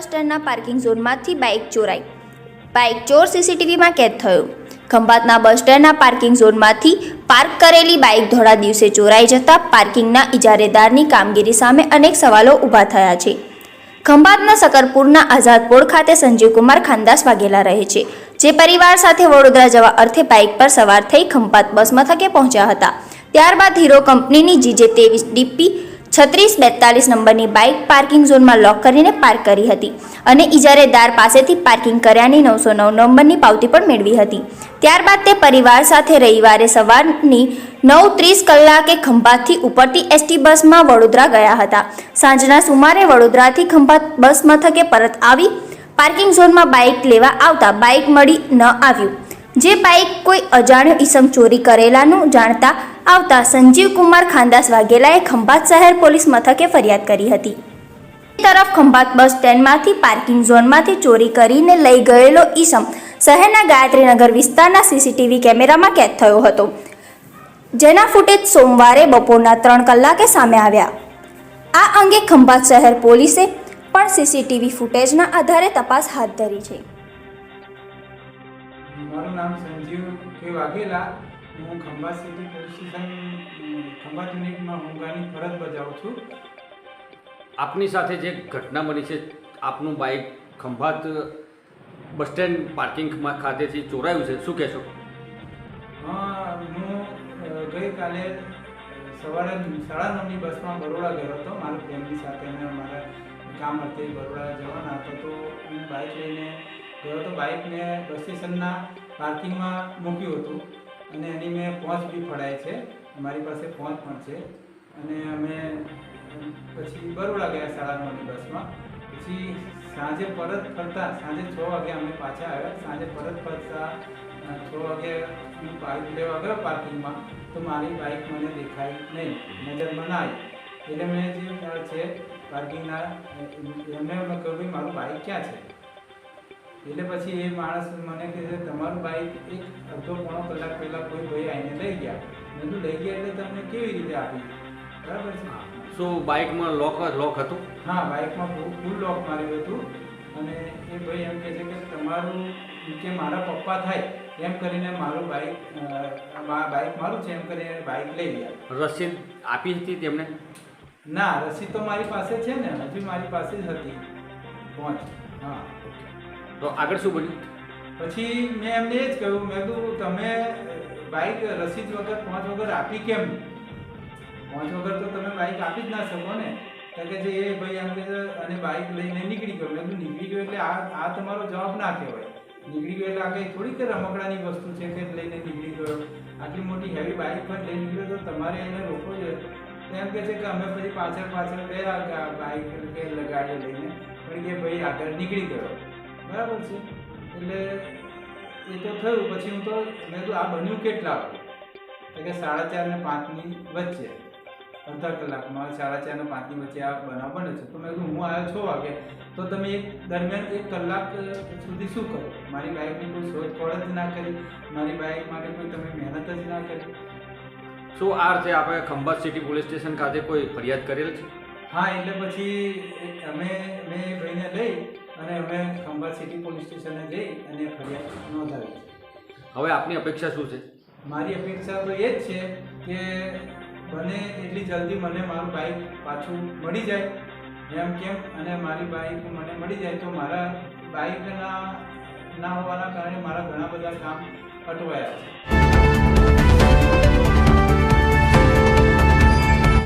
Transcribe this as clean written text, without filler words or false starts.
બસ સ્ટેન્ડના parking ઝોનમાંથી bike ચોરાઈ. Bike ચોર સીસીટીવીમાં કેદ થયો. ખંભાતના બસ સ્ટેન્ડના પાર્કિંગ ઝોનમાંથી પાર્ક કરેલી બાઇક ધોળા દિવસે ચોરાઈ જતા પાર્કિંગના ઇજારેદારની કામગીરી સામે અનેક સવાલો ઊભા થયા છે. ખંભાતના શકરપુરના આઝાદપોળ ખાતે સંજીવકુમાર ખાનદાસ વાઘેલા રહે છે, જે પરિવાર સાથે વડોદરા જવા અર્થે બાઇક પર સવાર થઈ ખંભાત બસ મથકે પહોંચ્યા હતા. ત્યારબાદ હીરો કંપનીની GJ23DP 3642 નંબરની બાઇક પાર્કિંગ ઝોનમાં લોક કરીને પાર્ક કરી હતી અને ઇજારેદાર પાસેથી પાર્કિંગ કર્યાની 909 નંબરની પાવતી પણ મેળવી હતી. ત્યારબાદ તે પરિવાર સાથે રવિવારે સવારની 9:30 કલાકે ખંભાતથી ઉપડતી ST બસમાં વડોદરા ગયા હતા. સાંજના સુમારે વડોદરાથી ખંભાત બસ મથકે પરત આવી પાર્કિંગ ઝોનમાં બાઇક લેવા આવતા બાઇક મળી ન આવ્યું. જે બાઇક કોઈ અજાણ્યો ઈસમ ચોરી કરેલાનું જાણતા આવતા સંજીવકુમાર ખાનદાસ વાઘેલાએ ખંભાત શહેર પોલીસ મથકે ફરિયાદ કરી હતી. બીજી તરફ ખંભાત બસ સ્ટેન્ડમાંથી પાર્કિંગ ઝોનમાંથી ચોરી કરીને લઈ ગયેલો ઈસમ શહેરના ગાયત્રીનગર વિસ્તારના CCTV કેમેરામાં કેદ થયો હતો, જેના ફૂટેજ સોમવારે બપોરના 3 કલાકે સામે આવ્યા. આ અંગે ખંભાત શહેર પોલીસે પણ CCTV ફૂટેજના આધારે તપાસ હાથ ધરી છે. મારું નામ સંજીવ કે વાઘેલા. હું Khambhat city police station Khambhat યુનિટમાં હોમગાર્ડની ફરજ બજાવું છું. આપની સાથે જે ઘટના બની છે, આપનું bike Khambhat bus stand parking ખાતેથી ચોરાયું છે, શું કહેશો? હું ગઈકાલે સવારે 9:30ની બસમાં બરોડા ગયો હતો મારી ફેમિલી સાથે. અને અમારા કામ અર્થે બરોડા જવાના હતો, તો હું બાઇક લઈને ગયો હતો. બાઇકને બસ સ્ટેશનના પાર્કિંગમાં મૂક્યું હતું અને એની મેં પહોંચ બી ફળાય છે, મારી પાસે પહોંચ પણ છે. અને અમે પછી બરોડા ગયા 9:30ની બસમાં. પછી સાંજે પરત ફરતા સાંજે 6 વાગે અમે પાછા આવ્યા. સાંજે પરત ફરતા 6 વાગે હું બાઇક લેવા ગયો પાર્કિંગમાં, તો મારી બાઇક મને દેખાઈ નહીં, નજરમાં ના આવી. એટલે મેં જે છે પાર્કિંગના એમને મેં કહ્યું ભાઈ મારું બાઇક ક્યાં છે? એટલે પછી એ માણસ મને કહે છે તમારું બાઇક એક અડધો-પોણો કલાક પહેલાં કોઈ ભાઈ આવીને લઈ ગયા. મેં કીધું લઈ ગયા એટલે તમને કેવી રીતે આપી? બરાબર છે. શું બાઇકમાં લોક હતું? હા, બાઇકમાં ફૂલ લોક માર્યું હતું. અને એ ભાઈ એમ કહે છે કે તમારું કે મારા પપ્પા થાય એમ કરીને મારું બાઇક મારું છે એમ કરીને બાઇક લઈ ગયા. રસીદ આપી હતી તેમણે? ના, રસીદ તો મારી પાસે છે ને, હજુ મારી પાસે જ હતી પહોંચ. હા, તો આગળ શું બન્યું? પછી મેં એમને એ જ કહ્યું, મેં કીધું તમે બાઇક રસીદ વગર પહોંચ વગર આપી કેમ? પહોંચ વગર તો તમે બાઇક આપી જ ના શકો ને. કારણ કે જે એ ભાઈ એમ કહે છે અને બાઇક લઈને નીકળી ગયો. મેં કીધું નીકળી ગયો એટલે આ તમારો જવાબ ના કહેવાય. નીકળી ગયો એટલે આ કંઈ થોડી કે રમકડાની વસ્તુ છે કે લઈને નીકળી ગયો. આટલી મોટી હેવી બાઇક પણ લઈને નીકળ્યો તો તમારે એને રોકવો જોઈએ. એમ કહે છે કે અમે પછી પાછળ ગયા બાઇક કે ગાડીઓ લઈને, પણ કે ભાઈ આગળ નીકળી ગયો. બરાબર છે. એટલે એ તો થયું. પછી હું તો મેં તો આ બન્યું કેટલા વાગે? કે 4:30 અને 5ની વચ્ચે, અડધા કલાકમાં 4:30 અને 5ની વચ્ચે આ બનાવ બને છે. તો મેં કીધું હું આવ્યો 6 વાગે, તો તમે દરમિયાન 1 કલાક સુધી શું કરો? મારી બાઇકની કોઈ શોધખોળ જ ના કરી, મારી બાઇક માટે કોઈ તમે મહેનત જ ના કરી. શું આ રીતે આપણે ખંભાત સિટી પોલીસ સ્ટેશન ખાતે કોઈ ફરિયાદ કરેલ છે? હા, એટલે પછી મેં એ ભાઈને લઈ અને અમે ખંભાત સિટી પોલીસ સ્ટેશને જઈ અને ફરિયાદ નોંધાવી. હવે આપની અપેક્ષા શું છે? મારી અપેક્ષા તો એ જ છે કે બને એટલી જલ્દી મને મારું બાઇક પાછું મળી જાય કેમ અને મારી બાઇક મને મળી જાય તો મારા બાઇકના ના હોવાના કારણે મારા ઘણા બધા કામ અટવાયા છે.